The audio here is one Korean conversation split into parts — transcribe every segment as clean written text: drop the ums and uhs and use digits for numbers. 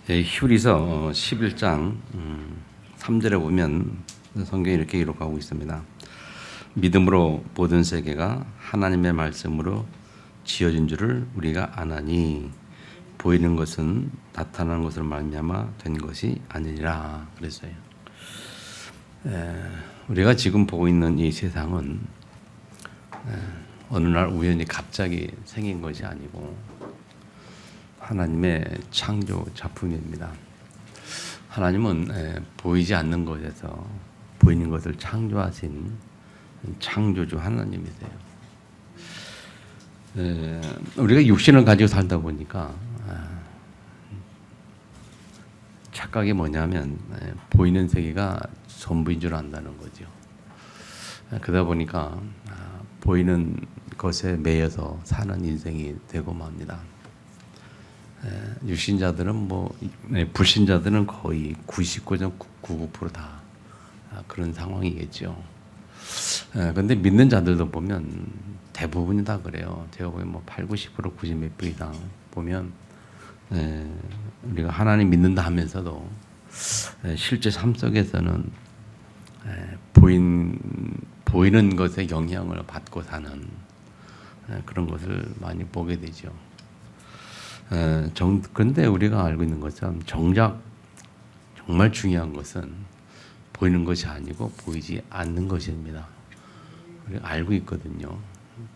히브리서 11장 3절에 보면 성경이 이렇게 기록하고 있습니다. 믿음으로 모든 세계가 하나님의 말씀으로 지어진 줄을 우리가 아나니 보이는 것은 나타나는 것을 말미암아 된 것이 아니라 그랬어요. 우리가 지금 보고 있는 이 세상은 어느 날 우연히 갑자기 생긴 것이 아니고 하나님의 창조 작품입니다. 하나님은 보이지 않는 것에서 보이는 것을 창조하신 창조주 하나님이세요. 우리가 육신을 가지고 살다 보니까 착각이 뭐냐면 보이는 세계가 전부인 줄 안다는 거죠. 그러다 보니까 보이는 것에 매여서 사는 인생이 되고 맙니다. 육신자들은 불신자들은 거의 99.99% 다 그런 상황이겠죠. 그런데 믿는 자들도 보면 대부분이 다 그래요. 제가 보면 8, 90%, 90 몇 % 이상 보면 우리가 하나님 믿는다 하면서도 실제 삶 속에서는 보이는 것에 영향을 받고 사는 그런 것을 많이 보게 되죠. 그런데 우리가 알고 있는 것처럼 정작 정말 중요한 것은 보이는 것이 아니고 보이지 않는 것입니다. 우리가 알고 있거든요.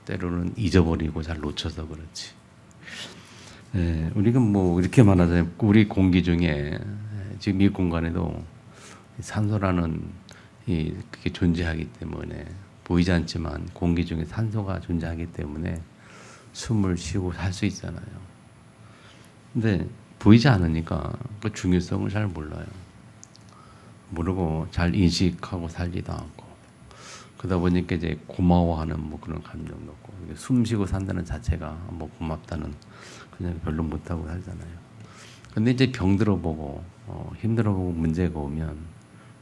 때로는 잊어버리고 잘 놓쳐서 그렇지. 우리가 이렇게 말하자면 우리 공기 중에 지금 이 공간에도 산소라는 그게 존재하기 때문에 보이지 않지만 공기 중에 산소가 존재하기 때문에 숨을 쉬고 살 수 있잖아요. 근데 보이지 않으니까 그 중요성을 잘 몰라요. 모르고 잘 인식하고 살지도 않고 그러다 보니까 이제 고마워하는 그런 감정도 없고 숨 쉬고 산다는 자체가 고맙다는 그냥 별로 못하고 살잖아요. 근데 이제 병들어 보고 힘들어 보고 문제가 오면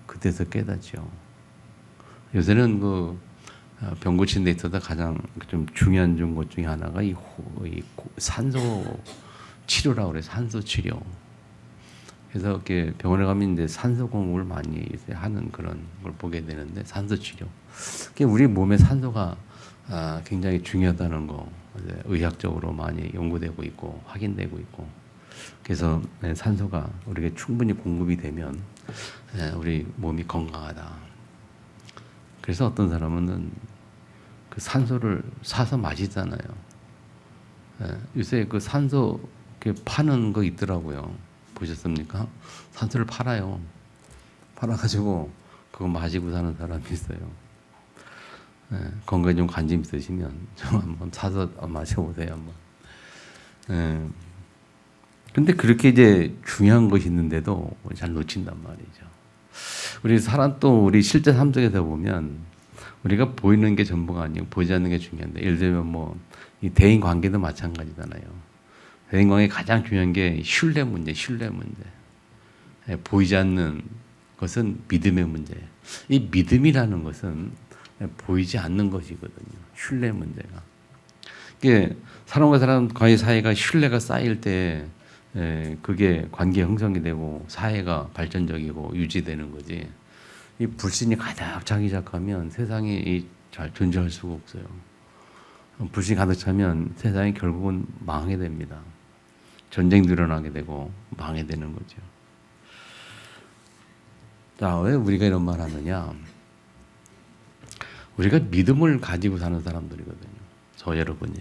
그때서 깨닫죠. 요새는 병 고치는 데 있어서 가장 좀 중요한 것 중에 하나가 이 산소 치료라고 그래서 산소 치료. 그래서 이렇게 병원에 가면 이제 산소 공급을 많이 하는 그런 걸 보게 되는데 산소 치료. 우리 몸에 산소가 굉장히 중요하다는 거 의학적으로 많이 연구되고 있고 확인되고 있고. 그래서 산소가 우리에게 충분히 공급이 되면 우리 몸이 건강하다. 그래서 어떤 사람은 그 산소를 사서 마시잖아요. 요새 그 산소 파는 거 있더라고요. 보셨습니까? 산소를 팔아요. 팔아가지고 그거 마시고 사는 사람이 있어요. 건강에 좀 관심 있으시면 좀 한번 사서 마셔보세요. 한번. 근데 그렇게 이제 중요한 것이 있는데도 잘 놓친단 말이죠. 우리 실제 삶 속에서 보면 우리가 보이는 게 전부가 아니고 보이지 않는 게 중요한데 예를 들면 이 대인 관계도 마찬가지잖아요. 대인관계에 가장 중요한 게 신뢰 문제. 보이지 않는 것은 믿음의 문제예요. 이 믿음이라는 것은 보이지 않는 것이거든요. 신뢰 문제가. 이게 사람과 사람과의 사이가 신뢰가 쌓일 때 그게 관계 형성이 되고 사회가 발전적이고 유지되는 거지. 이 불신이 가득 차기 시작하면 세상이 잘 존재할 수가 없어요. 불신이 가득 차면 세상이 결국은 망하게 됩니다. 전쟁도 일어나게 되고 망하게 되는 거죠. 자, 왜 우리가 이런 말 하느냐? 우리가 믿음을 가지고 사는 사람들이거든요. 저 여러분이.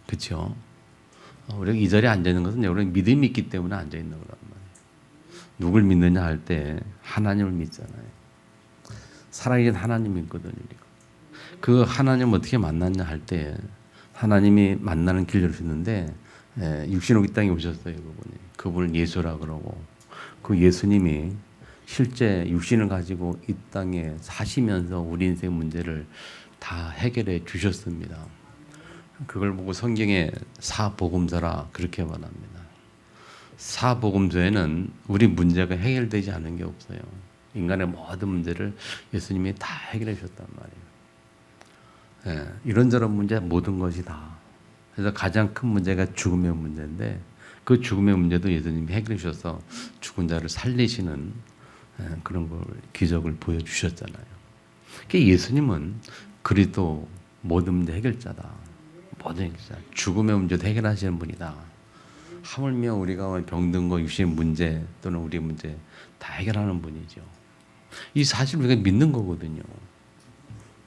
그렇죠? 우리가 이 자리에 앉아 있는 것은 여러분 믿음이 있기 때문에 앉아 있는 거란 말이에요. 누굴 믿느냐 할 때 하나님을 믿잖아요. 살아계신 하나님 믿거든요. 그 하나님 어떻게 만났냐 할 때 하나님이 만나는 길을 주는데 육신으로 이 땅에 오셨어요. 그분을 예수라 그러고 그 예수님이 실제 육신을 가지고 이 땅에 사시면서 우리 인생 문제를 다 해결해 주셨습니다. 그걸 보고 성경에 사복음서라 그렇게 말합니다. 사복음서에는 우리 문제가 해결되지 않은 게 없어요. 인간의 모든 문제를 예수님이 다 해결해 주셨단 말이에요. 이런저런 문제 모든 것이 다. 그래서 가장 큰 문제가 죽음의 문제인데 그 죽음의 문제도 예수님이 해결해 주셔서 죽은 자를 살리시는 그런 걸 기적을 보여주셨잖아요. 그러니까 예수님은 그리스도 모든 문제 해결자다. 모든 해결자. 죽음의 문제도 해결하시는 분이다. 하물며 우리가 병든 거, 육신의 문제 또는 우리의 문제 다 해결하는 분이죠. 이 사실을 우리가 믿는 거거든요.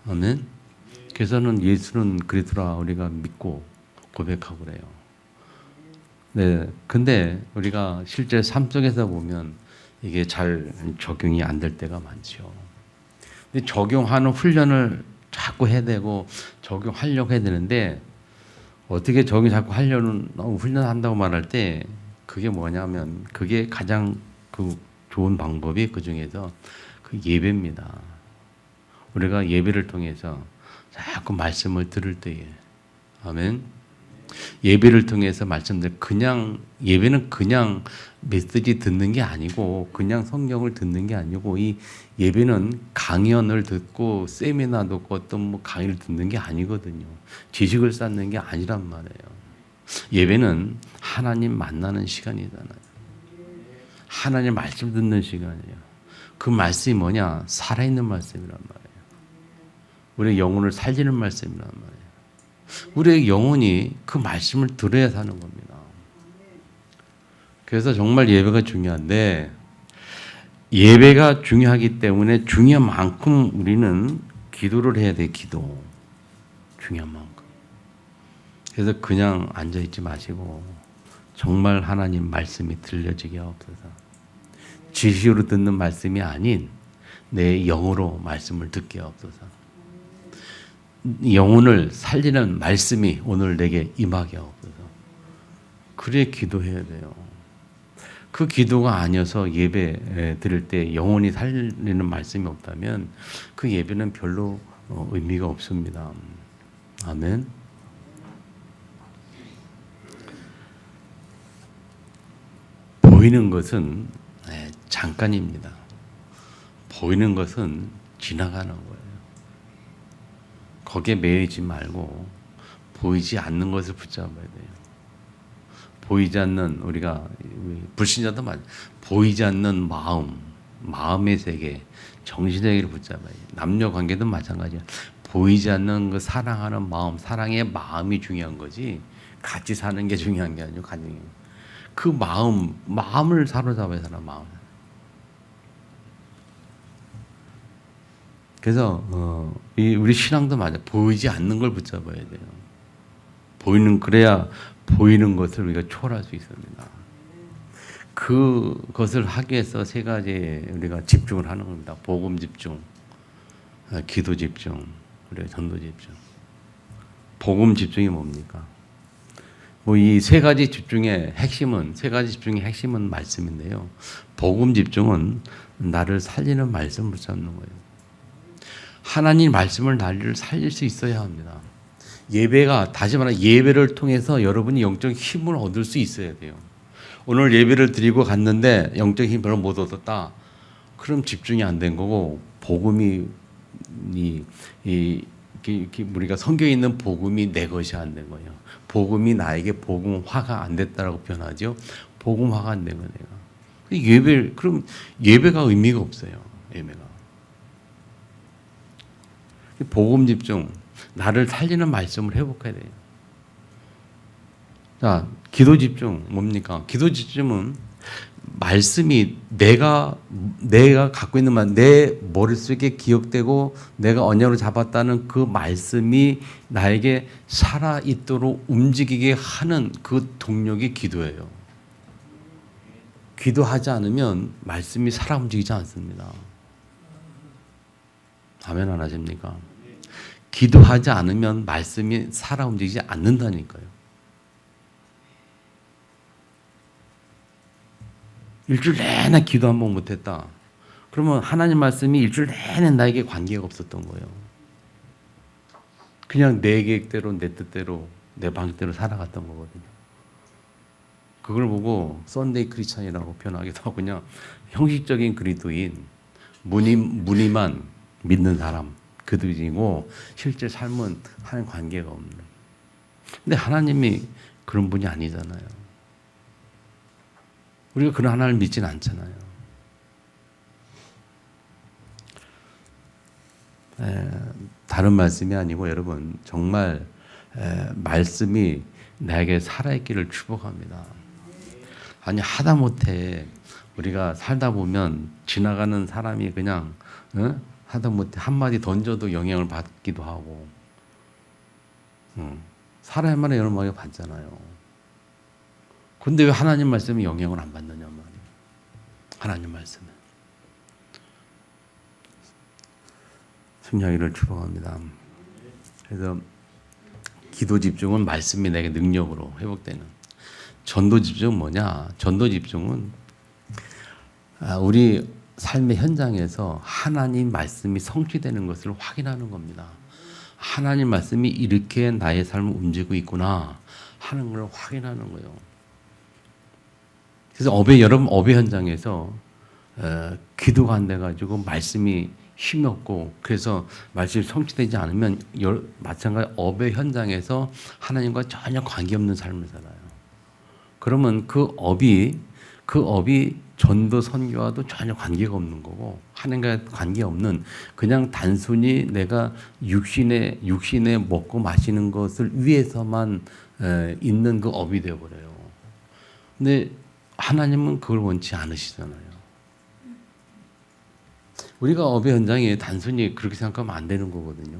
아멘. 그래서는 예수는 그리스도라 우리가 믿고 고백하고 그래요. 네. 근데 우리가 실제 삶 속에서 보면 이게 잘 적용이 안 될 때가 많죠. 근데 적용하는 훈련을 자꾸 해야 되고 적용하려고 해야 되는데 어떻게 적용 자꾸 하려는 훈련한다고 말할 때 그게 뭐냐면 그게 가장 그 좋은 방법이 그 중에서 그 예배입니다. 우리가 예배를 통해서 자꾸 말씀을 들을 때에 아멘. 예배를 통해서 말씀들 그냥 예배는 그냥 메시지 듣는 게 아니고 그냥 성경을 듣는 게 아니고 이 예배는 강연을 듣고 세미나 듣고 어떤 뭐 강의를 듣는 게 아니거든요. 지식을 쌓는 게 아니란 말이에요. 예배는 하나님 만나는 시간이잖아요. 하나님 말씀 듣는 시간이에요. 그 말씀이 뭐냐? 살아있는 말씀이란 말이에요. 우리의 영혼을 살리는 말씀이란 말이에요. 우리의 영혼이 그 말씀을 들어야 사는 겁니다. 그래서 정말 예배가 중요한데 예배가 중요하기 때문에 중요한 만큼 우리는 기도를 해야 돼. 기도. 중요한 만큼. 그래서 그냥 앉아있지 마시고 정말 하나님 말씀이 들려지게 하옵소서. 지식으로 듣는 말씀이 아닌 내 영으로 말씀을 듣게 하옵소서. 영혼을 살리는 말씀이 오늘 내게 임하게 하옵소서. 그래 기도해야 돼요. 그 기도가 아니어서 예배 드릴 때 영혼이 살리는 말씀이 없다면 그 예배는 별로 의미가 없습니다. 아멘. 보이는 것은 잠깐입니다. 보이는 것은 지나가는 거예요. 거기에 매이지 말고 보이지 않는 것을 붙잡아야 돼요. 보이지 않는 우리가 불신자도 보이지 않는 마음의 세계, 정신의 세계를 붙잡아야 돼요. 남녀 관계도 마찬가지야. 보이지 않는 그 사랑하는 마음, 사랑의 마음이 중요한 거지 같이 사는 게 중요한 게 아니고 그 마음을 사로잡아야 되나 마음. 그래서 우리 신앙도 맞아. 보이지 않는 걸 붙잡아야 돼요. 그래야 보이는 것을 우리가 초월할 수 있습니다. 그것을 하기 위해서 세 가지 우리가 집중을 하는 겁니다. 복음 집중, 기도 집중, 우리가 전도 집중. 복음 집중이 뭡니까? 뭐 이 세 가지 집중의 핵심은 말씀인데요. 복음 집중은 나를 살리는 말씀 붙잡는 거예요. 하나님 말씀을 나를 살릴 수 있어야 합니다. 다시 말해 예배를 통해서 여러분이 영적 힘을 얻을 수 있어야 돼요. 오늘 예배를 드리고 갔는데 영적 힘을 별로 못 얻었다. 그럼 집중이 안 된 거고 복음이 우리가 성경에 있는 복음이 내 것이 안 된 거예요. 복음이 나에게 복음화가 안 됐다라고 표현하죠. 복음화가 안 된 거예요. 그럼 예배가 의미가 없어요. 예배가. 복음 집중, 나를 살리는 말씀을 회복해야 돼요. 자, 기도 집중 뭡니까? 기도 집중은 말씀이 내가 갖고 있는 말, 내 머릿속에 기억되고 내가 언약으로 잡았다는 그 말씀이 나에게 살아 있도록 움직이게 하는 그 동력이 기도예요. 기도하지 않으면 말씀이 살아 움직이지 않습니다. 아멘 안 하십니까? 기도하지 않으면 말씀이 살아 움직이지 않는다니까요. 일주일 내내 기도 한 번 못했다. 그러면 하나님 말씀이 일주일 내내 나에게 관계가 없었던 거예요. 그냥 내 계획대로 내 뜻대로 내 방식대로 살아갔던 거거든요. 그걸 보고 썬데이 크리스찬이라고 표현하기도 하고 그냥 형식적인 그리스도인 무늬만 믿는 사람 그들이고 실제 삶은 하나님 관계가 없는. 근데 하나님이 그런 분이 아니잖아요. 우리가 그런 하나님을 믿지는 않잖아요. 다른 말씀이 아니고 여러분 정말 말씀이 나에게 살아있기를 축복합니다. 아니 하다못해 우리가 살다 보면 지나가는 사람이 그냥 하다못해 한마디 던져도 영향을 받기도 하고 살아야 만에 영향을 받잖아요. 근데 왜 하나님 말씀이 영향을 안 받느냐 말이에요. 하나님 말씀은. 승리하기를 축복합니다. 그래서 기도 집중은 말씀이 내게 능력으로 회복되는. 전도 집중은 뭐냐? 전도 집중은 우리 삶의 현장에서 하나님 말씀이 성취되는 것을 확인하는 겁니다. 하나님 말씀이 이렇게 나의 삶을 움직이고 있구나 하는 걸 확인하는 거예요. 그래서 여러분 업의 현장에서 기도가 안 돼가지고 말씀이 힘이 없고 그래서 말씀이 성취되지 않으면 마찬가지 업의 현장에서 하나님과 전혀 관계없는 삶을 살아요. 그러면 그 업이 전도 선교와도 전혀 관계가 없는 거고 하나님과 관계없는 그냥 단순히 내가 육신에 먹고 마시는 것을 위해서만 있는 그 업이 되어버려요. 근데 하나님은 그걸 원치 않으시잖아요. 우리가 업의 현장에 단순히 그렇게 생각하면 안 되는 거거든요.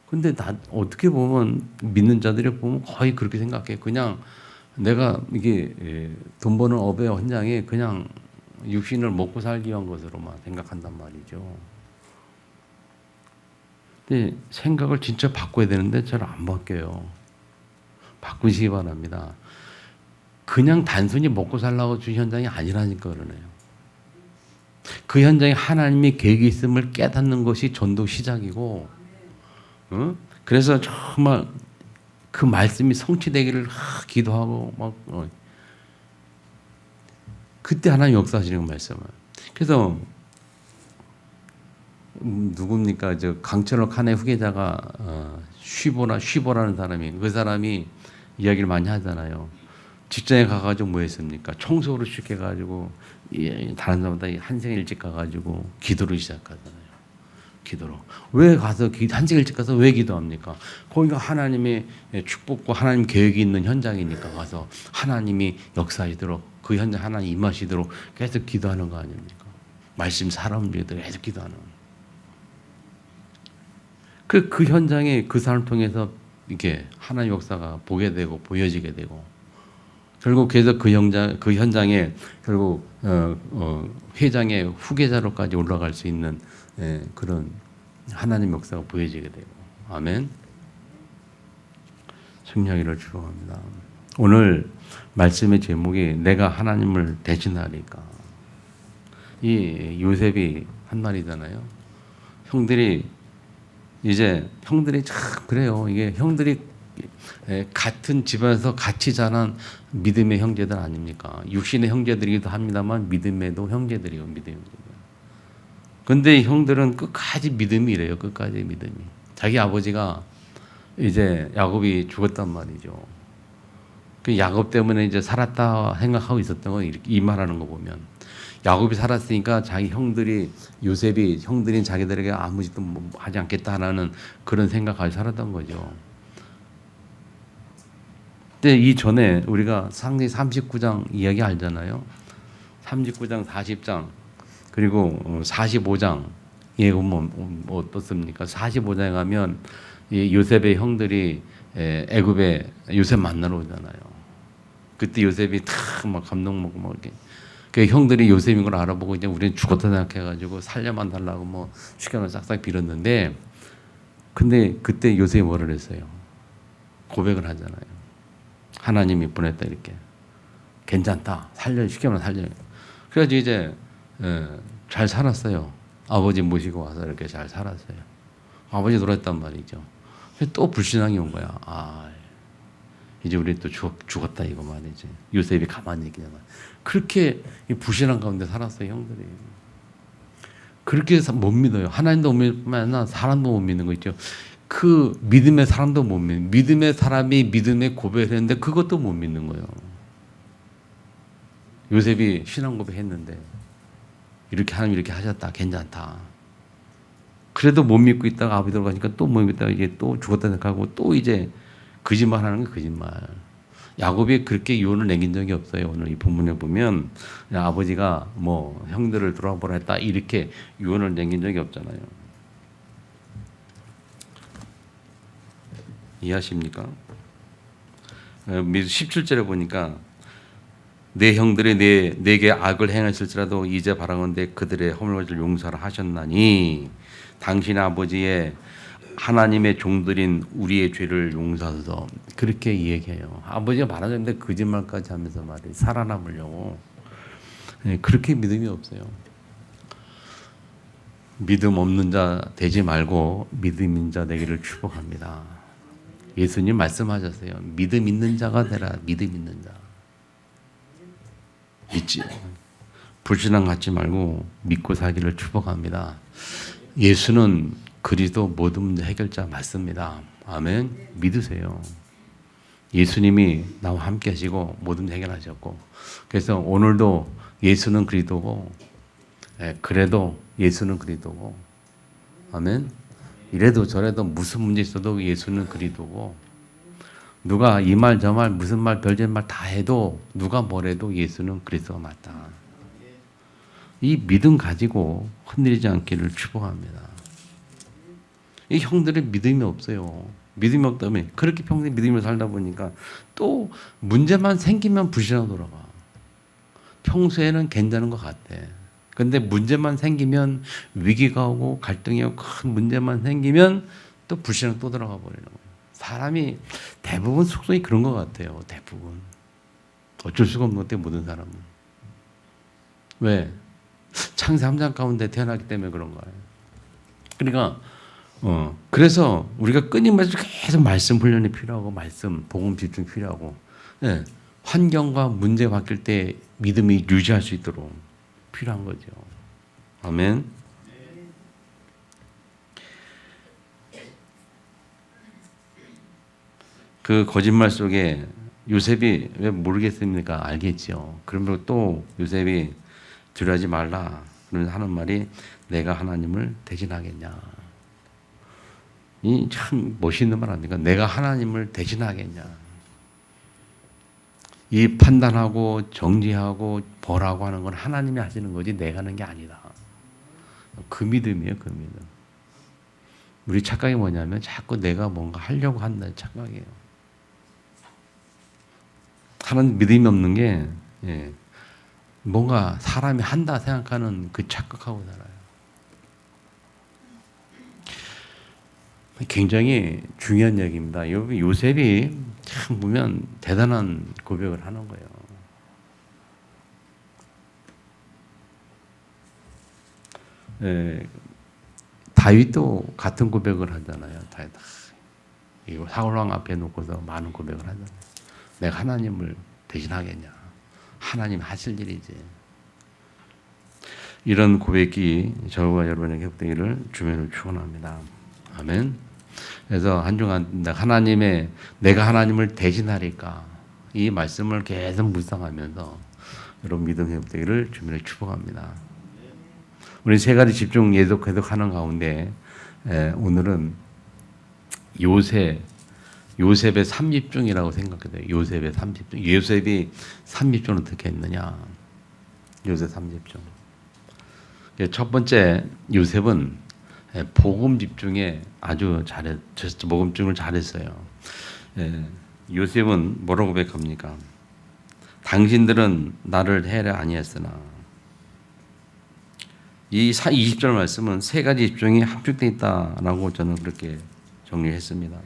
근데 어떻게 보면 믿는 자들이 보면 거의 그렇게 생각해. 그냥 내가 이게 돈 버는 업의 현장에 그냥 육신을 먹고 살기 위한 것으로만 생각한단 말이죠. 근데 생각을 진짜 바꿔야 되는데 잘 안 바뀌어요. 바꾸시기 바랍니다. 그냥 단순히 먹고 살라고 준 현장이 아니라니까 그러네요. 그 현장에 하나님의 계획이 있음을 깨닫는 것이 전도 시작이고, 그래서 정말 그 말씀이 성취되기를 기도하고 그때 하나님 역사하시는 말씀을. 그래서 누굽니까? 저 강철로 칸의 후계자가 쉬보라는 사람이 그 사람이 이야기를 많이 하잖아요. 직장에 가가지고 뭐 했습니까? 청소를 쉽게 가지고 다른 사람보다 한 시간 일찍 가가지고 기도를 시작하잖아요. 기도로. 왜 가서 한 시간 일찍 가서 왜 기도합니까? 거기가 하나님의 축복과 하나님 계획이 있는 현장이니까 가서 하나님이 역사하시도록 그 현장 하나님 임하시도록 계속 기도하는 거 아닙니까? 말씀 살아 움직이도록 계속 기도하는. 그 현장에 그 사람을 통해서 이렇게 하나님 역사가 보게 되고 보여지게 되고 결국 그래서 그 현장에 결국 회장의 후계자로까지 올라갈 수 있는 그런 하나님 역사가 보여지게 되고 아멘. 승리하기를 축원합니다. 오늘 말씀의 제목이 내가 하나님을 대신하리까. 이 요셉이 한 말이잖아요. 형들이 참 그래요. 이게 형들이 같은 집안에서 같이 자란 믿음의 형제들 아닙니까? 육신의 형제들이기도 합니다만 믿음에도 형제들이요. 믿음의 형제들. 근데 형들은 끝까지 믿음이 이래요. 끝까지 믿음이. 자기 아버지가 이제 야곱이 죽었단 말이죠. 그 야곱 때문에 이제 살았다 생각하고 있었던 건 이 말하는 거 보면 야곱이 살았으니까 자기 요셉이 형들인 자기들에게 아무 짓도 하지 않겠다라는 그런 생각을 살았던 거죠. 근데 이전에 우리가 상기 39장 이야기 알잖아요. 39장, 40장 그리고 45장에 보면 어떻습니까? 45장에 가면 이 요셉의 형들이 애굽에 요셉 만나러 오잖아요. 그때 요셉이 막 감동 먹고 막 이렇게 그 형들이 요셉인 걸 알아보고 이제 우리는 죽었다 생각해가지고 살려만 달라고 시간을 싹싹 빌었는데 근데 그때 요셉이 뭐를 했어요? 고백을 하잖아요. 하나님이 보냈다 이렇게 괜찮다 시켜만 살려. 그래가지고 이제 잘 살았어요. 아버지 모시고 와서 이렇게 잘 살았어요. 아버지 돌아왔단 말이죠. 또 불신앙이 온 거야. 이제 우리 또 죽었다 이거 말이지. 요셉이 가만히 있기만. 그렇게 불신앙 가운데 살았어요 형들이. 그렇게 못 믿어요. 하나님도 못 믿으면 아니라 사람도 못 믿는 거 있죠. 그 믿음의 사람도 못 믿는. 믿음의 사람이 믿음의 고백을 했는데 그것도 못 믿는 거예요. 요셉이 신앙 고백했는데 이렇게 하나님 이렇게 하셨다, 괜찮다. 그래도 못 믿고 있다가 아버지 돌아가니까 또 못 믿다가 이제 또 죽었다 생각하고 또 이제 거짓말하는 게 거짓말. 야곱이 그렇게 유언을 남긴 적이 없어요. 오늘 이 본문에 보면 아버지가 뭐 형들을 돌아보라 했다 이렇게 유언을 남긴 적이 없잖아요. 이해하십니까? 17절에 보니까 내 형들이 내게 악을 행하실지라도 이제 바라건대 그들의 허물을 용서를 하셨나니 당신의 아버지의 하나님의 종들인 우리의 죄를 용서하소서. 그렇게 얘기해요. 아버지가 말하는데 거짓말까지 하면서 말해 살아남으려고. 그렇게 믿음이 없어요. 믿음 없는 자 되지 말고 믿음 있는 자 되기를 축복합니다. 예수님 말씀하셨어요. 믿음 있는 자가 되라. 믿음 있는 자. 믿지. 불신앙 갖지 말고 믿고 살기를 축복합니다. 예수는 그리스도 모든 문제 해결자 맞습니다. 아멘. 믿으세요. 예수님이 나와 함께 하시고 모든 문제 해결하셨고 그래서 오늘도 예수는 그리스도고 그래도 예수는 그리스도고 아멘. 이래도 저래도 무슨 문제 있어도 예수는 그리스도고 누가 이 말 저 말 무슨 말 별짓말 다 해도 누가 뭐래도 예수는 그리스도가 맞다. 이 믿음 가지고 흔들리지 않기를 축복합니다. 이 형들의 믿음이 없어요. 믿음이 없다면 그렇게 평생 믿음으로 살다 보니까 또 문제만 생기면 불신앙 돌아가. 평소에는 괜찮은 것 같아. 근데 문제만 생기면 위기가 오고 갈등이 오고 큰 문제만 생기면 또 불신앙 또 들어가 버리는 거예요. 사람이 대부분 속성이 그런 것 같아요. 대부분. 어쩔 수가 없는 것 같아요. 모든 사람은. 왜? 창세 3장 가운데 태어났기 때문에 그런 거예요. 그러니까 그래서 우리가 끊임없이 계속 말씀 훈련이 필요하고 말씀, 복음 집중 필요하고 환경과 문제 바뀔 때 믿음이 유지할 수 있도록 필요한 거죠. 아멘. 그 거짓말 속에 요셉이 왜 모르겠습니까? 알겠죠. 그러면 또 요셉이 두려워하지 말라. 그러면서 하는 말이 내가 하나님을 대신하겠냐. 이 참 멋있는 말 아닙니까? 내가 하나님을 대신하겠냐. 이 판단하고 정리하고 벌하고 하는 건 하나님이 하시는 거지 내가 하는 게 아니다. 그 믿음이에요. 그 믿음. 우리 착각이 뭐냐면 자꾸 내가 뭔가 하려고 한다는 착각이에요. 하나님 믿음이 없는 게 뭔가 사람이 한다 생각하는 그 착각하고 살아요. 굉장히 중요한 얘기입니다. 요셉이 참 보면 대단한 고백을 하는 거예요. 다윗도 같은 고백을 하잖아요. 다윗. 이거 사울왕 앞에 놓고서 많은 고백을 하잖아요. 내가 하나님을 대신하겠냐. 하나님 하실 일이지. 이런 고백이 저와 여러분에게 회복되기를 주님을 축원합니다. 아멘. 그래서 한중한 내가 하나님을 대신하리까 이 말씀을 계속 묵상하면서 여러분 믿음 회복되기를 주님을 축복합니다. 우리 세 가지 집중 계속하는 가운데 오늘은 요셉의 3집중이라고 생각해요. 요셉의 3집중. 요셉이 3집중을 어떻게 했느냐. 요셉 3집중. 첫 번째 요셉은 복음 집중에 아주 복음 집중을 잘했어요. 요셉은 뭐라고 고백합니까? 당신들은 나를 해라 아니했으나 이 20절 말씀은 세 가지 집중이 함축되어 있다라고 저는 그렇게 정리했습니다.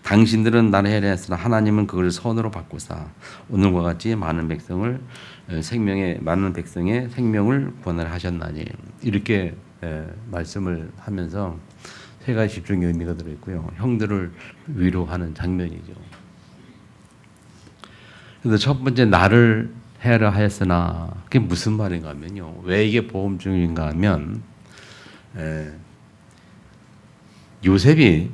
당신들은 나를 해라 했으나 하나님은 그것을 선으로 바꾸사 오늘과 같이 많은 백성의 생명을 구원하려 하셨나니 이렇게 말씀을 하면서 세 가지 집중의 의미가 들어있고요. 형들을 위로하는 장면이죠. 그래서 첫 번째 나를 해라 하였으나 그게 무슨 말인가 하면요. 왜 이게 복음 중인가 하면 요셉이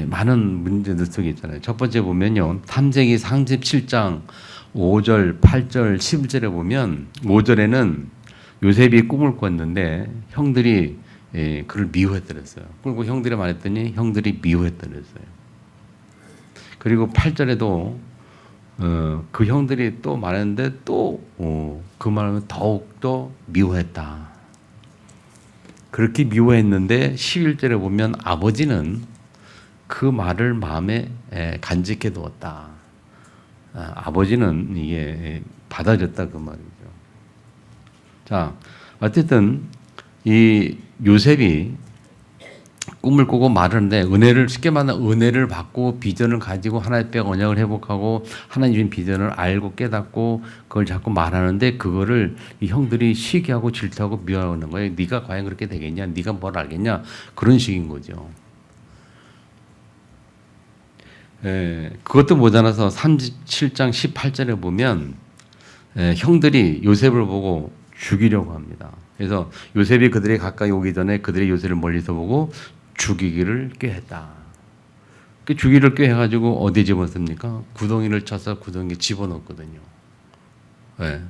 많은 문제들 속에 있잖아요. 첫 번째 보면요. 탐재기 37장 5절, 8절, 11절에 보면 5절에는 요셉이 꿈을 꿨는데 형들이 그를 미워했더랬어요. 그리고 형들이 말했더니 형들이 미워했더랬어요. 그리고 8절에도 그 형들이 또 말했는데 또 그 말을 더욱더 미워했다. 그렇게 미워했는데 11절에 보면 아버지는 그 말을 마음에 간직해 두었다. 아버지는 이게 받아줬다 그 말이죠. 자, 어쨌든 이 요셉이 꿈을 꾸고 말하는데 은혜를 쉽게 말하면 은혜를 받고 비전을 가지고 하나님 앞에 언약을 회복하고 하나님 주신 비전을 알고 깨닫고 그걸 자꾸 말하는데 그거를 이 형들이 시기하고 질투하고 미워하는 거예요. 네가 과연 그렇게 되겠냐? 네가 뭘 알겠냐? 그런 식인 거죠. 그것도 모자라서 37장 18절에 보면 형들이 요셉을 보고 죽이려고 합니다. 그래서 요셉이 그들이 가까이 오기 전에 그들이 요셉을 멀리서 보고 죽이기를 꾀했다. 그 죽이기를 꾀해가지고 어디에 집어넣습니까? 구덩이를 쳐서 구덩이에 집어넣었거든요.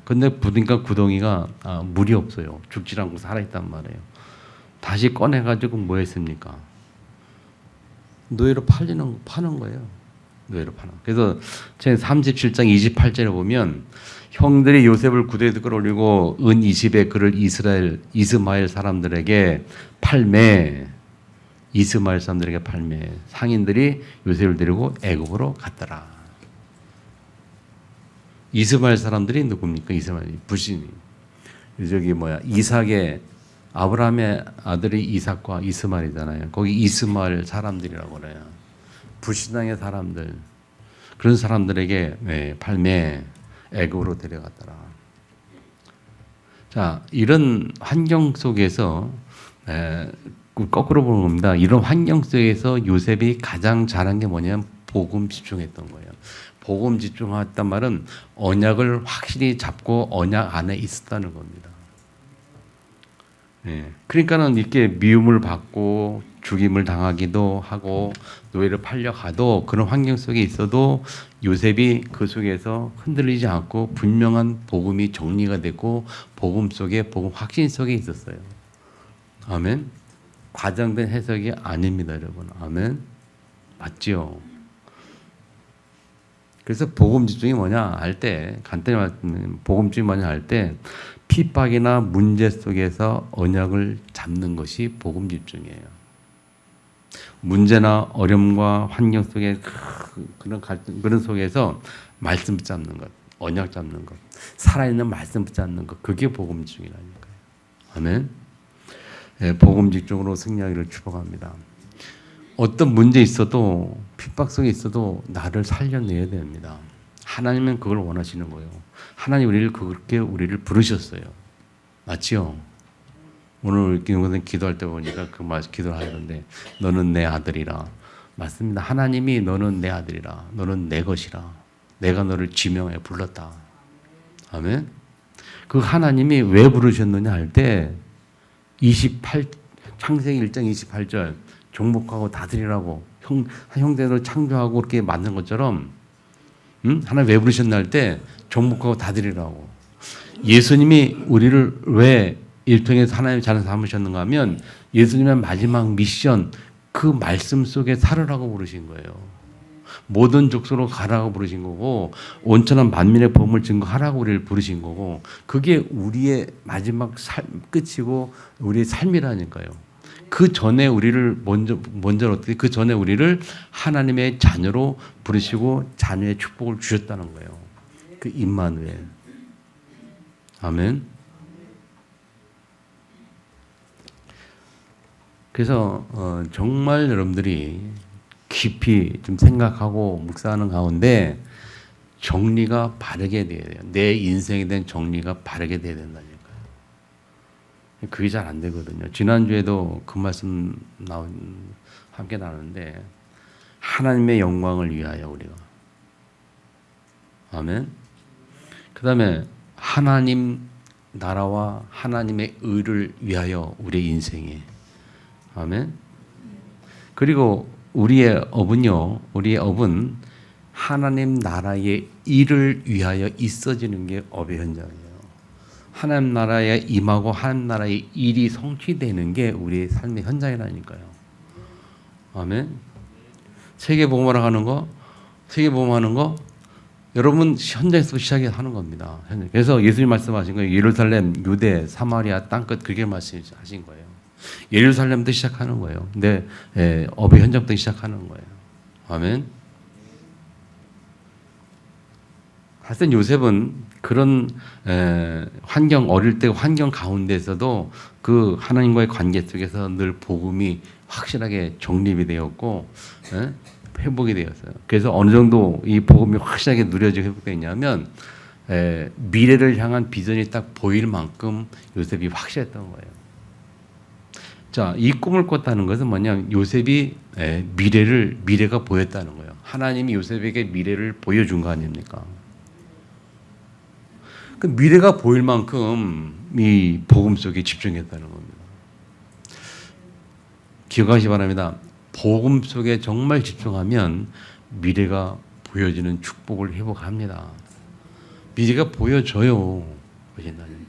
근데 보니까 구덩이가 물이 없어요. 죽지 않고 살아있단 말이에요. 다시 꺼내가지고 뭐 했습니까? 노예로 파는 거예요. 노예로 파는. 그래서 제 37장 28절에 보면 형들이 요셉을 구덩이에 끌어올리고 은 20에 그를 이스마엘 사람들에게 팔매. 이스마엘 사람들에게 팔매. 상인들이 요셉을 데리고 애굽으로 갔더라. 이스마엘 사람들이 누굽니까? 이스마엘 부신이. 저기 이삭의 아브라함의 아들이 이삭과 이스마엘이잖아요. 거기 이스마엘 사람들이라고 그래요. 불신앙의 사람들. 그런 사람들에게 팔매 애굽으로 데려갔더라. 자, 이런 환경 속에서 거꾸로 보는 겁니다. 이런 환경 속에서 요셉이 가장 잘한 게 뭐냐면 복음 집중했던 거예요. 복음 집중했단 말은 언약을 확실히 잡고 언약 안에 있었다는 겁니다. 그러니까는 이렇게 미움을 받고 죽임을 당하기도 하고 노예를 팔려가도 그런 환경 속에 있어도 요셉이 그 속에서 흔들리지 않고 분명한 복음이 정리가 됐고 복음 속에 복음 확신 속에 있었어요. 아멘. 과장된 해석이 아닙니다, 여러분. 아멘. 맞죠? 그래서 복음 집중이 뭐냐 할 때 간단히 말하면 복음 집중이 뭐냐 할 때 핍박이나 문제 속에서 언약을 잡는 것이 복음 집중이에요. 문제나 어려움과 환경 속에 그런 갈등, 그런 속에서 말씀 붙잡는 것, 언약 잡는 것, 살아있는 말씀 붙잡는 것, 그게 복음 집중이라니까요. 아멘. 복음 집중으로 승리하기를 축복합니다. 어떤 문제 있어도 핍박 속에 있어도 나를 살려내야 됩니다. 하나님은 그걸 원하시는 거예요. 하나님 그렇게 우리를 부르셨어요. 맞지요? 오늘 기도할 때 보니까 그 말 기도를 하는데 너는 내 아들이라. 맞습니다. 하나님이 너는 내 아들이라. 너는 내 것이라. 내가 너를 지명해 불렀다. 아멘. 그 하나님이 왜 부르셨느냐 할 때 창세기 1장 28절 종목하고 다스리라고 형제로 창조하고 그렇게 만든 것처럼 하나님 왜 부르셨나 할 때 종목하고 다스리라고. 예수님이 우리를 왜 일통에서 하나님 자녀 삼으셨는가 하면 예수님의 마지막 미션 그 말씀 속에 살으라고 부르신 거예요. 모든 족속으로 가라고 부르신 거고 온전한 만민의 복음을 증거하라고 우리를 부르신 거고 그게 우리의 마지막 끝이고 우리의 삶이라니까요. 그 전에 우리를 먼저 어떻게 그 전에 우리를 하나님의 자녀로 부르시고 자녀의 축복을 주셨다는 거예요. 그 임마누엘. 아멘. 그래서 정말 여러분들이 깊이 좀 생각하고 묵상하는 가운데 정리가 바르게 돼야 돼요. 내 인생에 대한 정리가 바르게 돼야 된다니까요. 그게 잘 안 되거든요. 지난주에도 그 말씀 함께 나누는데 하나님의 영광을 위하여 우리가. 아멘. 그 다음에 하나님 나라와 하나님의 의를 위하여 우리의 인생에. 아멘. 그리고 우리의 업은 하나님 나라의 일을 위하여 있어지는 게 업의 현장이에요. 하나님 나라에 임하고 하나님 나라의 일이 성취되는 게 우리의 삶의 현장이라니까요. 아멘. 세계복음화를 하는 거, 세계복음하는 거, 여러분 현장에서 시작하는 겁니다. 그래서 예수님 말씀하신 거예요. 예루살렘, 유대, 사마리아 땅끝 그게 말씀하신 거예요. 예루살렘도 시작하는 거예요. 근데 업의 현장도 시작하는 거예요. 아멘. 하여튼 요셉은 그런 환경, 어릴 때 환경 가운데서도 그 하나님과의 관계 속에서 늘 복음이 확실하게 정립이 되었고 회복이 되었어요. 그래서 어느 정도 이 복음이 확실하게 누려지고 회복되냐면 미래를 향한 비전이 딱 보일 만큼 요셉이 확실했던 거예요. 자, 이 꿈을 꿨다는 것은 뭐냐? 요셉이 미래가 보였다는 거예요. 하나님이 요셉에게 미래를 보여준 거 아닙니까? 그 미래가 보일 만큼 이 복음 속에 집중했다는 겁니다. 기억하시기 바랍니다. 복음 속에 정말 집중하면 미래가 보여지는 축복을 회복합니다. 미래가 보여져요. 보신다는 거예요.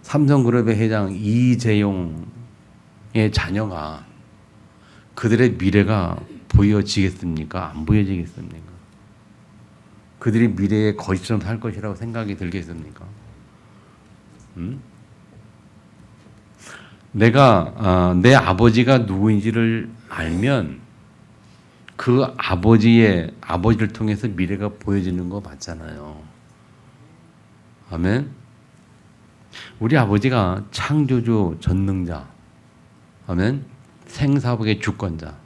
삼성그룹의 회장 이재용의 자녀가 그들의 미래가 보여지겠습니까? 안 보여지겠습니까? 그들이 미래에 거짓처럼 살 것이라고 생각이 들겠습니까? 내가 내 아버지가 누구인지를 알면 그 아버지를 통해서 미래가 보여지는 거 맞잖아요. 아멘. 우리 아버지가 창조주 전능자, 아멘. 생사복의 주권자,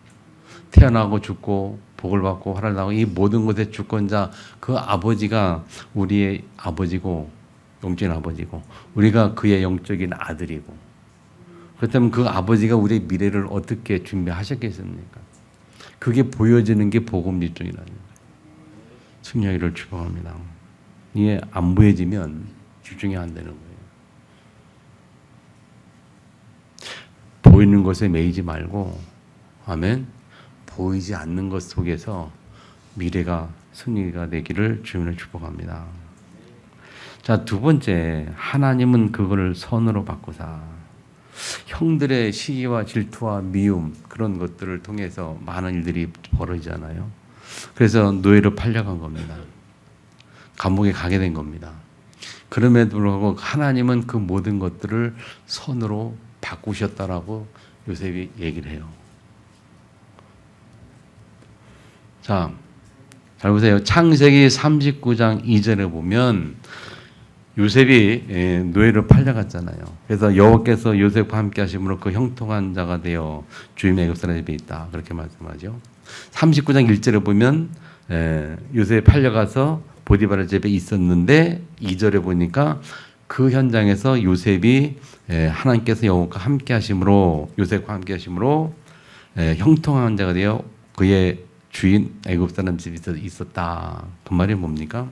태어나고 죽고 복을 받고 화를 나고 이 모든 것의 주권자, 그 아버지가 우리의 아버지고 영적인 아버지고 우리가 그의 영적인 아들이고, 그렇다면 그 아버지가 우리의 미래를 어떻게 준비하셨겠습니까? 그게 보여지는 게 복음 집중이라는 거예요. 승리하기를 축복합니다. 이게 안 보여지면 집중이 안 되는 거예요. 보이는 것에 매이지 말고, 아멘. 보이지 않는 것 속에서 미래가 승리가 되기를 주님을 축복합니다. 자, 두 번째, 하나님은 그거를 선으로 바꾸사. 형들의 시기와 질투와 미움 그런 것들을 통해서 많은 일들이 벌어지잖아요. 그래서 노예로 팔려간 겁니다. 감옥에 가게 된 겁니다. 그럼에도 불구하고 하나님은 그 모든 것들을 선으로 바꾸셨다라고 요셉이 얘기를 해요. 자, 잘 보세요. 창세기 39장 2절에 보면 요셉이 노예로 팔려갔잖아요. 그래서 여호와께서 요셉과 함께 하심으로 그 형통한 자가 되어 주님의 애굽 집에 있다. 그렇게 말씀하죠. 39장 1절에 보면 요셉이 팔려가서 보디바라 집에 있었는데 2절에 보니까 그 현장에서 요셉이 하나님께서 여호와과 함께 하심으로 요셉과 함께 하심으로 형통한 자가 되어 그의 주인 애굽 사람 집에 있었다. 그 말이 뭡니까?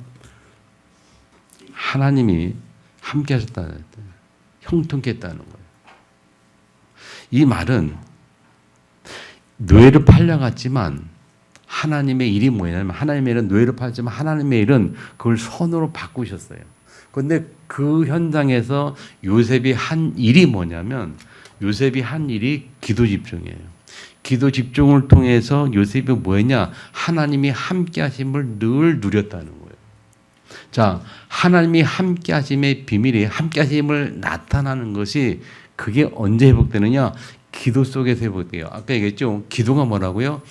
하나님이 함께 하셨다는 거예요. 형통케 했다는 거예요. 이 말은 노예로 팔려갔지만 하나님의 일이 뭐냐면, 하나님의 일은 노예로 팔렸지만 하나님의 일은 그걸 선으로 바꾸셨어요. 그런데 그 현장에서 요셉이 한 일이 뭐냐면, 요셉이 한 일이 기도 집중이에요. 기도 집중을 통해서 요셉이 뭐였냐? 하나님이 함께 하심을 늘 누렸다는 거예요. 자, 하나님이 함께 하심의 비밀이 함께 하심을 나타나는 것이 그게 언제 회복되느냐? 기도 속에서 회복돼요. 아까 얘기했죠? 기도가 뭐라고요?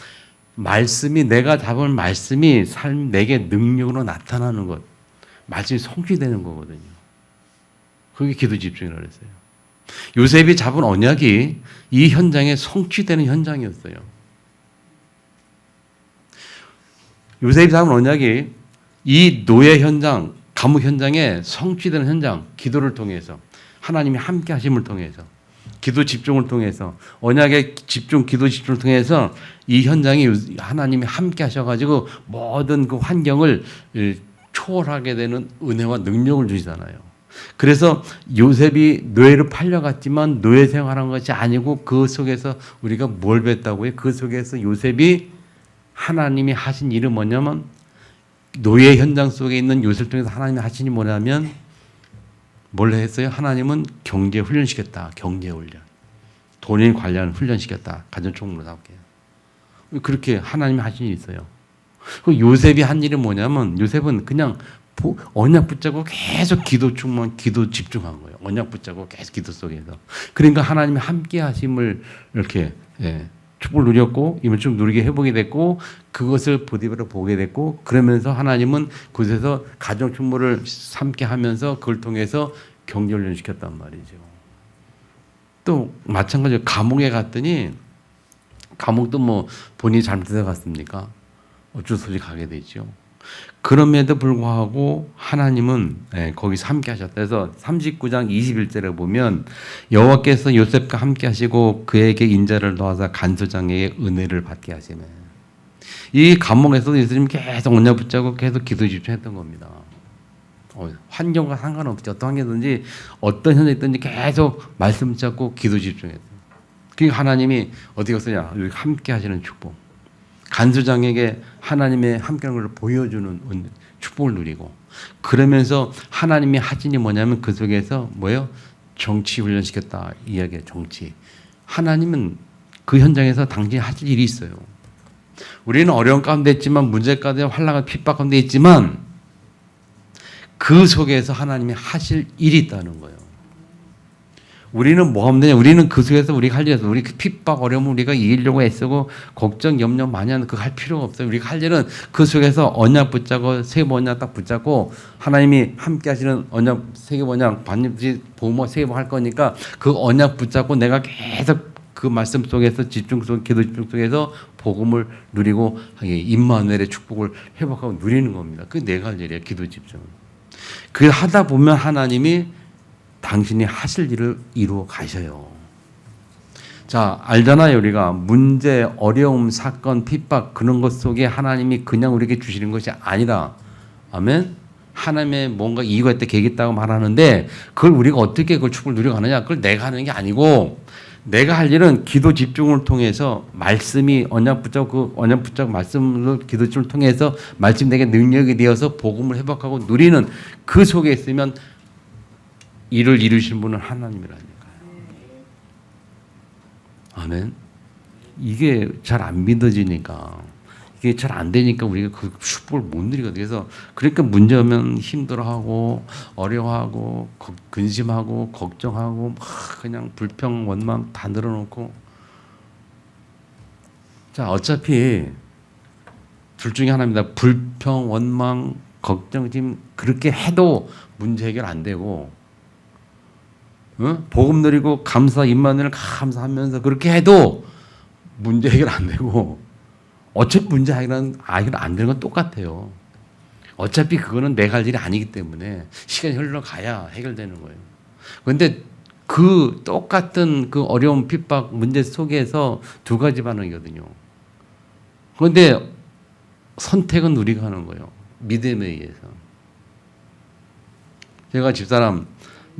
말씀이, 내가 잡은 말씀이 내게 능력으로 나타나는 것. 말씀이 성취되는 거거든요. 그게 기도 집중이라고 했어요. 요셉이 잡은 언약이 이 현장에 성취되는 현장이었어요. 요셉이 잡은 언약이 이 노예 현장, 감옥 현장에 성취되는 현장, 기도를 통해서, 하나님이 함께 하심을 통해서, 기도 집중을 통해서, 언약의 집중, 기도 집중을 통해서 이 현장이 하나님이 함께 하셔가지고 모든 그 환경을 초월하게 되는 은혜와 능력을 주시잖아요. 그래서 요셉이 노예로 팔려갔지만 노예 생활한 것이 아니고 그 속에서 우리가 뭘 뵀다고요? 그 속에서 요셉이 하나님이 하신 일은 뭐냐면 노예 현장 속에 있는 요셉을 통해서 하나님이 하신 일이 뭐냐면 뭘 했어요? 하나님은 경제 훈련시켰다. 경제 훈련. 돈에 관련 훈련시켰다. 가정총무로 나올게요. 그렇게 하나님이 하신 일이 있어요. 그 요셉이 한 일은 뭐냐면 요셉은 그냥 언약 붙잡고 계속 기도 충만, 기도 집중한 거예요. 언약 붙잡고 계속 기도 속에서. 그러니까 하나님이 함께 하심을 이렇게 축복을 누렸고 이걸 좀 누리게 해보게 됐고 그것을 보디베로 보게 됐고 그러면서 하나님은 그곳에서 가정 충무를 함께 하면서 그걸 통해서 경제훈련을 시켰단 말이죠. 또 마찬가지로 감옥에 갔더니 감옥도 뭐 본인이 잘못해서 갔습니까? 어쩔 수 없이 가게 되죠. 그럼에도 불구하고 하나님은 거기서 함께 하셨다. 그래서 39장 21절에 보면 여호와께서 요셉과 함께 하시고 그에게 인자를 더하사 간수장에게 은혜를 받게 하시네. 이 감옥에서도 예수님이 계속 언약 붙잡고 계속 기도 집중했던 겁니다. 환경과 상관없이 어떤 환경이든지 어떤 현장에 있든지 계속 말씀 잡고 기도 집중했어요. 그러니까 하나님이 어디 갔으냐? 여기 함께 하시는 축복. 간수장에게 하나님의 함께하는 걸 보여주는 축복을 누리고 그러면서 하나님이 하신 일이 뭐냐면 그 속에서 뭐예요? 정치 훈련시켰다 이야기예요. 정치. 하나님은 그 현장에서 당신이 하실 일이 있어요. 우리는 어려운 가운데 있지만 문제 가운데 환난과 핍박 가운데 있지만 그 속에서 하나님이 하실 일이 있다는 거예요. 우리는 뭐 하면 되냐? 우리는 그 속에서 우리가 할 일에서 우리 핍박 어려움을 우리가 이기려고 애쓰고 걱정 염려 많이 하는 그거 할 필요가 없어요. 우리가 할 일은 그 속에서 언약 붙잡고 세계 언약 딱 붙잡고 하나님이 함께 하시는 언약 세계 언약 반드시 보모 세계 할 거니까 그 언약 붙잡고 내가 계속 그 말씀 속에서 집중 속 기도 집중 속에서 복음을 누리고 임마누엘의 축복을 회복하고 누리는 겁니다. 그게 내가 할 일이에요. 기도 집중. 그 하다 보면 하나님이 당신이 하실 일을 이루어 가셔요. 자, 알잖아요. 우리가 문제, 어려움, 사건, 핍박 그런 것 속에 하나님이 그냥 우리에게 주시는 것이 아니라 아멘. 하나님의 뭔가 이유가 있다, 계획이 있다고 말하는데 그걸 우리가 어떻게 그걸 축복을 누려가느냐? 그걸 내가 하는 게 아니고 내가 할 일은 기도 집중을 통해서 말씀이 언약 붙잡고 그 언약 붙잡고 말씀으로 기도 집중을 통해서 말씀 내게 능력이 되어서 복음을 회복하고 누리는 그 속에 있으면 이를 이루신 분은 하나님이라니까요. 아멘. 이게 잘 안 믿어지니까 이게 잘 안 되니까 우리가 그 축복을 못 누리거든요. 그래서 그러니까 문제 오면 힘들어하고 어려워하고 근심하고 걱정하고 막 그냥 불평 원망 다 늘어놓고 자 어차피 둘 중에 하나입니다. 불평 원망 걱정 지금 그렇게 해도 문제 해결 안 되고 복음 누리고 감사 임마누엘 감사하면서 그렇게 해도 문제 해결 안 되고 어차피 문제 해결 안 되는 건 똑같아요. 어차피 그거는 내가 할 일이 아니기 때문에 시간이 흘러가야 해결되는 거예요. 그런데 그 똑같은 그 어려운 핍박 문제 속에서 두 가지 반응이거든요. 그런데 선택은 우리가 하는 거예요. 믿음에 의해서. 제가 집사람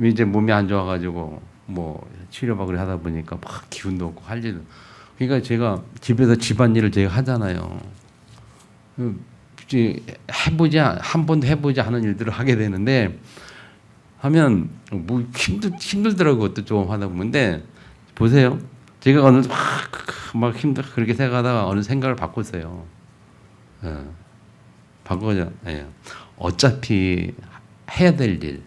이제 몸이 안 좋아가지고 뭐 치료받고 하다 보니까 막 기운도 없고 할 일도. 그러니까 제가 집에서 집안일을 제가 하잖아요. 한 번도 해보지 않은 일들을 하게 되는데 하면 뭐 힘들더라고요. 그것도 좀 하다 보는데 보세요. 제가 어느 막 힘들 그렇게 생각하다가 어느 생각을 바꿨어요. 바꿔자. 어차피 해야 될 일.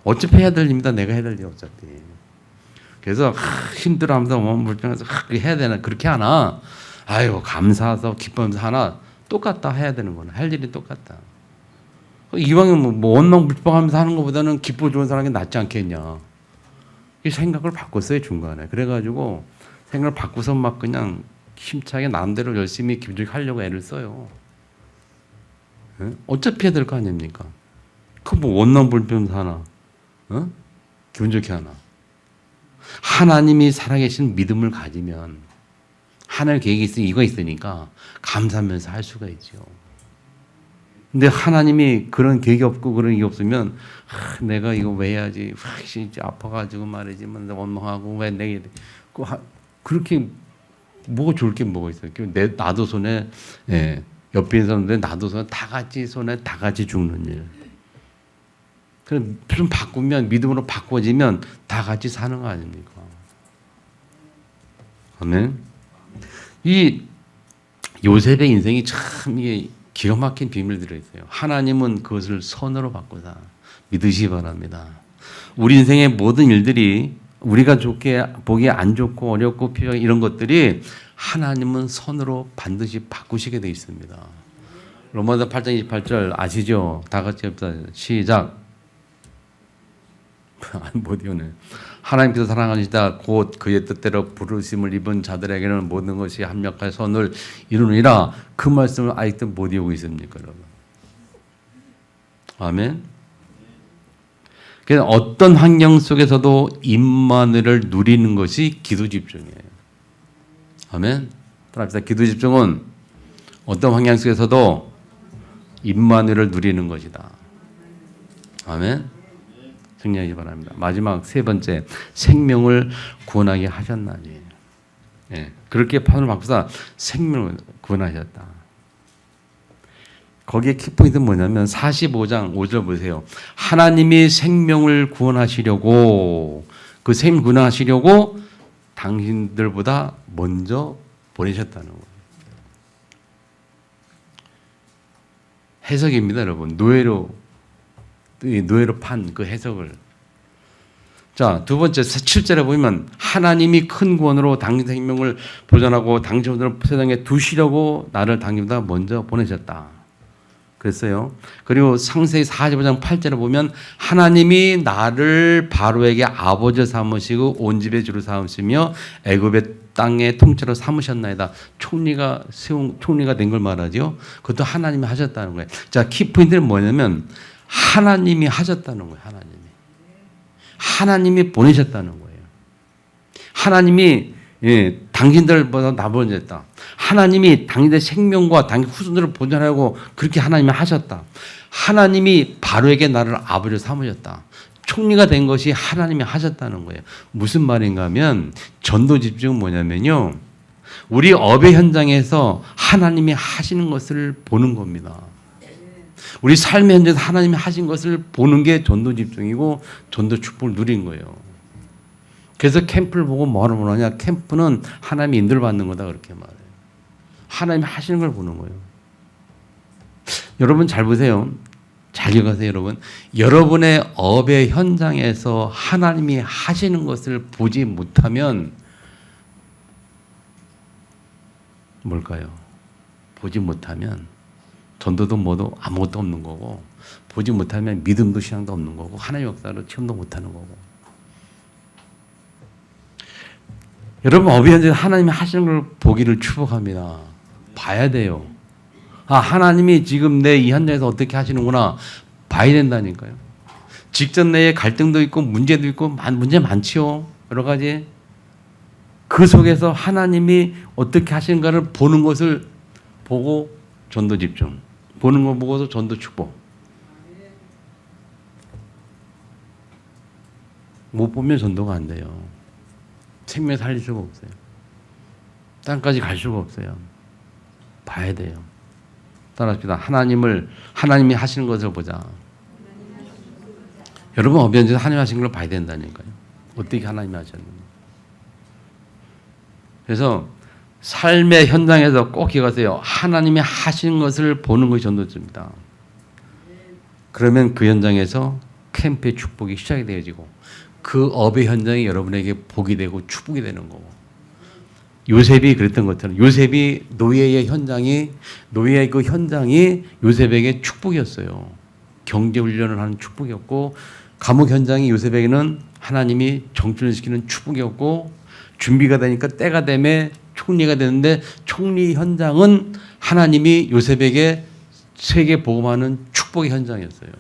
어차피 해야 될 일입니다. 내가 해야 될 일 어차피. 그래서 힘들어하면서 물정해서 해야 되나 그렇게 하나. 아유 감사해서 기뻐하면서 하나 똑같다 해야 되는 거는 할 일이 똑같다. 이왕이면 뭐 원망 불평하면서 하는 것보다는 기뻐 좋은 사람이 낫지 않겠냐. 이 생각을 바꿨어요 중간에. 그래가지고 생각을 바꾸서 막 그냥 힘차게 나름대로 열심히 기분 좋게 하려고 애를 써요. 어차피 해야 될 거 아닙니까? 그 뭐 원망 불평하면서 하나. 기분 좋게 하나. 하나님이 살아계신 믿음을 가지면 하늘 계획이 있으니 이거 있으니까 감사하면서 할 수가 있죠. 근데 하나님이 그런 계획이 없고 그런 게 없으면 내가 이거 왜 해야지? 진짜 아파가지고 말이지. 원망하고 왜 내게 그렇게 뭐가 좋을 게 뭐가 있어요? 나도 손에 옆에 있는 사람들 나도 손에 다 같이 손에 다 같이 죽는 일. 그럼 좀 바꾸면 믿음으로 바꿔지면 다 같이 사는 거 아닙니까? 아멘. 이 요셉의 인생이 참 이게 기가 막힌 비밀이 들어있어요. 하나님은 그것을 선으로 바꾸사 믿으시기 바랍니다. 우리 인생의 모든 일들이 우리가 좋게 보기에 안 좋고 어렵고 필요한 이런 것들이 하나님은 선으로 반드시 바꾸시게 되어 있습니다. 로마서 8장 28절 아시죠? 다 같이 합시다. 시작. 못 이오네. 하나님께서 사랑하시다 곧 그의 뜻대로 부르심을 입은 자들에게는 모든 것이 합력하여 선을 이루느니라. 그 말씀을 아직도 못 이루고 있습니까, 여러분? 아멘. 그래서 어떤 환경 속에서도 임마누엘을 누리는 것이 기도 집중이에요. 아멘. 따라합시다. 기도 집중은 어떤 환경 속에서도 임마누엘을 누리는 것이다. 아멘. 승리하기 바랍니다. 마지막 세 번째, 생명을 구원하게 하셨나니. 그렇게 판을 바꾸사 생명을 구원하셨다. 거기에 키포인트는 뭐냐면 45장 5절 보세요. 하나님이 생명을 구원하시려고 그 생명 구원하시려고 당신들보다 먼저 보내셨다는 거예요. 해석입니다, 여러분. 노예로 판 그 해석을. 자, 두 번째 7절에 보면 하나님이 큰 구원으로 당신 생명을 보존하고 당신을 세상에 두시려고 나를 당신보다 먼저 보내셨다. 그랬어요. 그리고 창세기 45장 8절에 보면 하나님이 나를 바로에게 아버지 삼으시고 온 집의 주로 삼으시며 애굽의 땅의 통째로 삼으셨나이다. 총리가 된 걸 말하죠. 그것도 하나님이 하셨다는 거예요. 자, 키포인트는 뭐냐면 하나님이 하셨다는 거예요. 하나님이 보내셨다는 거예요. 하나님이 당신들보다 나 보내셨다. 하나님이 당신의 생명과 당신 후손들을 보존하려고 그렇게 하나님이 하셨다. 하나님이 바로에게 나를 아버지로 삼으셨다. 총리가 된 것이 하나님이 하셨다는 거예요. 무슨 말인가 하면 전도 집중은 뭐냐면요. 우리 업의 현장에서 하나님이 하시는 것을 보는 겁니다. 우리 삶의 현장에서 하나님이 하신 것을 보는 게 전도 집중이고 전도 축복을 누린 거예요. 그래서 캠프를 보고 뭐라고 하냐. 캠프는 하나님이 인도를 받는 거다 그렇게 말해요. 하나님이 하시는 걸 보는 거예요. 여러분 잘 보세요. 잘 기억하세요, 여러분. 여러분의 업의 현장에서 하나님이 하시는 것을 보지 못하면 뭘까요? 보지 못하면 전도도 뭐도 아무것도 없는 거고, 보지 못하면 믿음도 신앙도 없는 거고, 하나님의 역사를 체험도 못하는 거고. 여러분 업의 현장에서 하나님이 하시는 걸 보기를 축복합니다. 봐야 돼요. 아, 하나님이 지금 내 이 현장에서 어떻게 하시는구나 봐야 된다니까요. 직전 내에 갈등도 있고 문제도 있고 문제 많지요. 여러 가지. 그 속에서 하나님이 어떻게 하시는가를 보는 것을 보고 전도 집중. 보는 거 보고서 전도 축복. 못 보면 전도가 안 돼요. 생명 살릴 수가 없어요. 땅까지 갈 수가 없어요. 봐야 돼요. 따라합시다. 하나님이 하시는 것을 보자. 여러분 업의 현장에서 하나님이 하시는 걸 봐야 된다니까요. 어떻게 하나님이 하셨는지. 그래서 삶의 현장에서 꼭 기억하세요. 하나님이 하시는 것을 보는 것이 전도입니다. 그러면 그 현장에서 캠프의 축복이 시작이 되어지고 그 업의 현장이 여러분에게 복이 되고 축복이 되는 거고. 요셉이 그랬던 것처럼 요셉이 노예의 그 현장이 요셉에게 축복이었어요. 경제 훈련을 하는 축복이었고 감옥 현장이 요셉에게는 하나님이 정춘을 시키는 축복이었고 준비가 되니까 때가 되면 총리가 되는데 총리 현장은 하나님이 요셉에게 세계 복음하는 축복의 현장이었어요.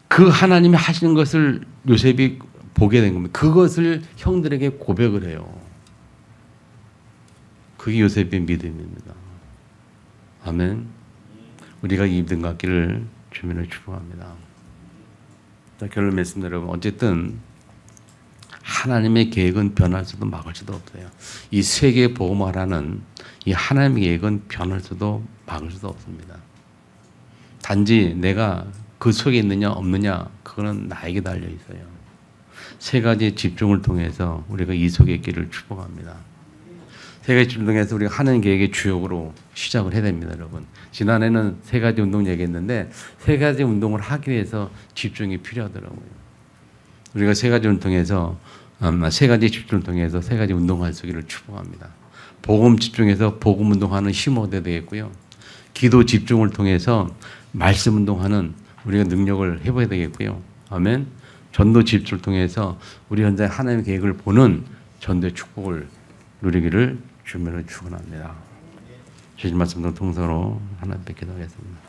그 하나님이 하시는 것을 요셉이 보게 된 겁니다. 그것을 형들에게 고백을 해요. 그게 요셉의 믿음입니다. 아멘. 우리가 입는 같기를 주민을 축복합니다. 자, 결론 말씀 여러분, 어쨌든 하나님의 계획은 변할 수도 막을 수도 없어요. 이 세계 복음화라는 이 하나님의 계획은 변할 수도 막을 수도 없습니다. 단지 내가 그 속에 있느냐 없느냐 그거는 나에게 달려 있어요. 세 가지 집중을 통해서 우리가 이 속에 있기를 축복합니다. 세 가지 집중을 통해서 우리가 하나님 계획의 주역으로 시작을 해야 됩니다, 여러분. 지난해는 세 가지 운동 얘기했는데 세 가지 운동을 하기 위해서 집중이 필요하더라고요. 우리가 세 가지 운동에서 세 가지 집중을 통해서 세 가지 운동할 수 있기를 축복합니다. 복음 집중해서 복음 운동하는 힘 얻어야 되겠고요. 기도 집중을 통해서 말씀 운동하는 우리가 능력을 해봐야 되겠고요. 아멘. 전도 집중을 통해서 우리 현재 하나님의 계획을 보는 전도의 축복을 누리기를 주님으로 축원합니다. 주신 말씀도 통서로 하나님께 기도하겠습니다.